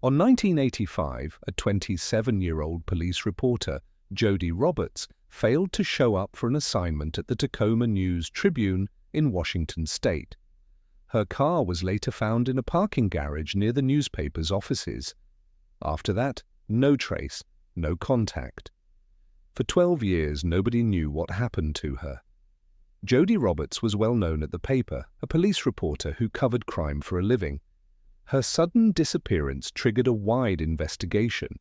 On 1985, a 27-year-old police reporter, Jody Roberts, failed to show up for an assignment at the Tacoma News-Tribune in Washington state. Her car was later found in a parking garage near the newspaper's offices. After that, no trace, no contact. For 12 years, nobody knew what happened to her. Jody Roberts was well known at the paper, a police reporter who covered crime for a living. Her sudden disappearance triggered a wide investigation.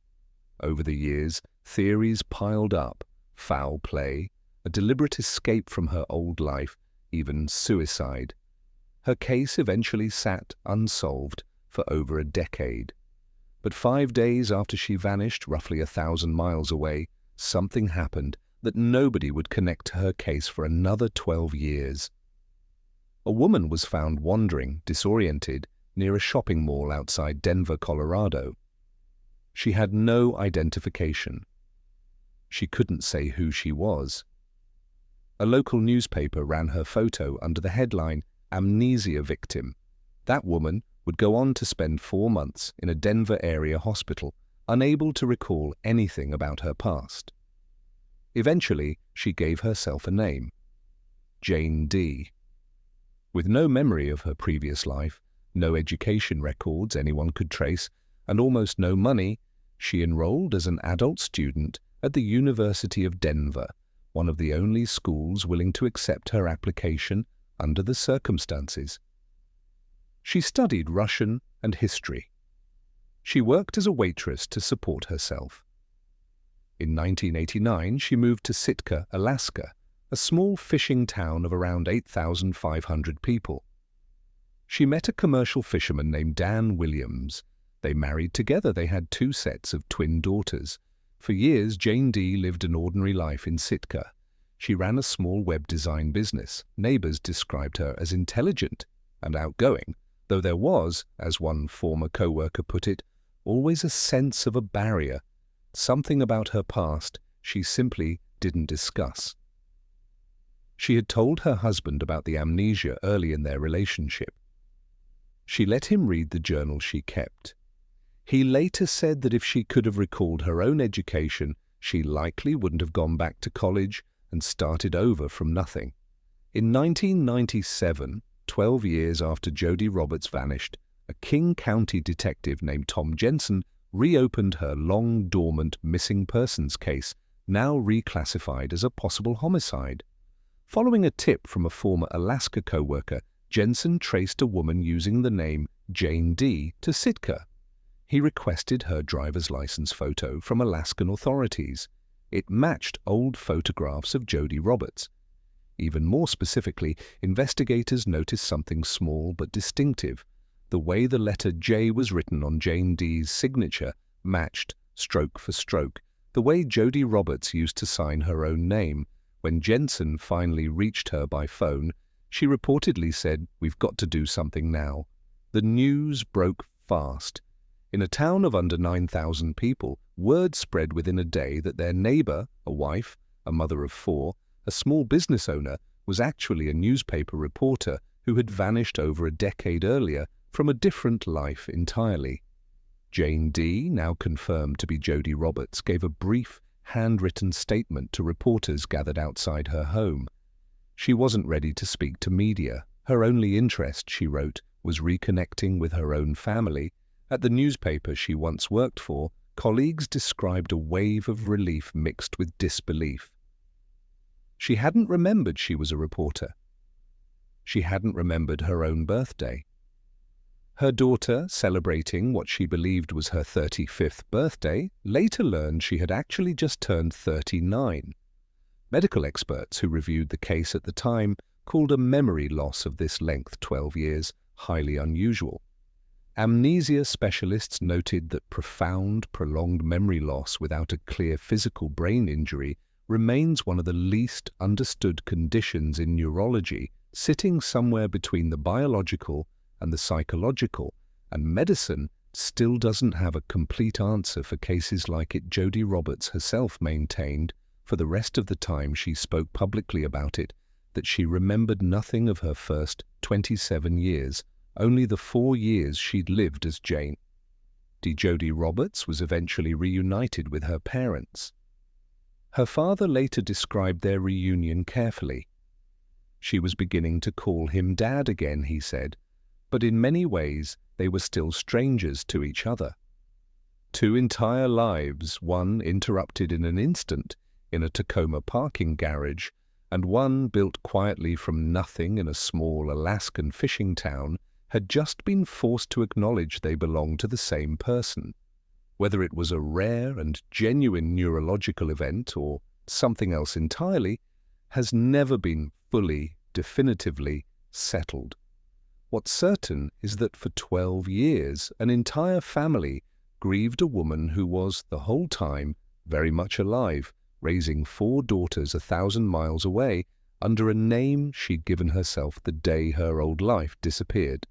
Over the years, theories piled up: foul play, a deliberate escape from her old life, even suicide. Her case eventually sat unsolved for over a decade. But 5 days after she vanished, roughly 1,000 miles away, something happened that nobody would connect to her case for another 12 years. A woman was found wandering, disoriented, near a shopping mall outside Denver, Colorado. She had no identification. She couldn't say who she was. A local newspaper ran her photo under the headline, "Amnesia Victim." That woman would go on to spend 4 months in a Denver area hospital, unable to recall anything about her past. Eventually, she gave herself a name: Jane D. With no memory of her previous life, no education records anyone could trace, and almost no money, she enrolled as an adult student at the University of Denver, one of the only schools willing to accept her application under the circumstances. She studied Russian and history. She worked as a waitress to support herself. In 1989, she moved to Sitka, Alaska, a small fishing town of around 8,500 people. She met a commercial fisherman named Dan Williams. They married together. They had 2 sets of twin daughters. For years, Jane D. lived an ordinary life in Sitka. She ran a small web design business. Neighbors described her as intelligent and outgoing, though there was, as one former co-worker put it, always a sense of a barrier, something about her past she simply didn't discuss. She had told her husband about the amnesia early in their relationship. She let him read the journal she kept. He later said that if she could have recalled her own education, she likely wouldn't have gone back to college and started over from nothing. In 1997, 12 years after Jody Roberts vanished, a King County detective named Tom Jensen reopened her long-dormant missing persons case, now reclassified as a possible homicide. Following a tip from a former Alaska co-worker, Jensen traced a woman using the name Jane D. to Sitka. He requested her driver's license photo from Alaskan authorities. It matched old photographs of Jody Roberts. Even more specifically, investigators noticed something small but distinctive. The way the letter J was written on Jane D.'s signature matched, stroke for stroke, the way Jody Roberts used to sign her own name. When Jensen finally reached her by phone, she reportedly said, "We've got to do something now." The news broke fast. In a town of under 9,000 people, word spread within a day that their neighbor, a wife, a mother of 4, a small business owner, was actually a newspaper reporter who had vanished over a decade earlier from a different life entirely. Jane D., now confirmed to be Jody Roberts, gave a brief, handwritten statement to reporters gathered outside her home. She wasn't ready to speak to media. Her only interest, she wrote, was reconnecting with her own family. At the newspaper she once worked for, colleagues described a wave of relief mixed with disbelief. She hadn't remembered she was a reporter. She hadn't remembered her own birthday. Her daughter, celebrating what she believed was her 35th birthday, later learned she had actually just turned 39. Medical experts who reviewed the case at the time called a memory loss of this length, 12 years, highly unusual. Amnesia specialists noted that profound, prolonged memory loss without a clear physical brain injury remains one of the least understood conditions in neurology, sitting somewhere between the biological and the psychological, and medicine still doesn't have a complete answer for cases like it. Jody Roberts herself maintained, for the rest of the time she spoke publicly about it, that she remembered nothing of her first 27 years, only the 4 years she'd lived as Jane. Jody Roberts was eventually reunited with her parents. Her father later described their reunion carefully. She was beginning to call him Dad again, he said, but in many ways they were still strangers to each other. 2 entire lives, one interrupted in an instant in a Tacoma parking garage, and one built quietly from nothing in a small Alaskan fishing town, had just been forced to acknowledge they belonged to the same person. Whether it was a rare and genuine neurological event or something else entirely, has never been fully, definitively settled. What's certain is that for 12 years, an entire family grieved a woman who was, the whole time, very much alive, raising 4 daughters 1,000 miles away under a name she'd given herself the day her old life disappeared.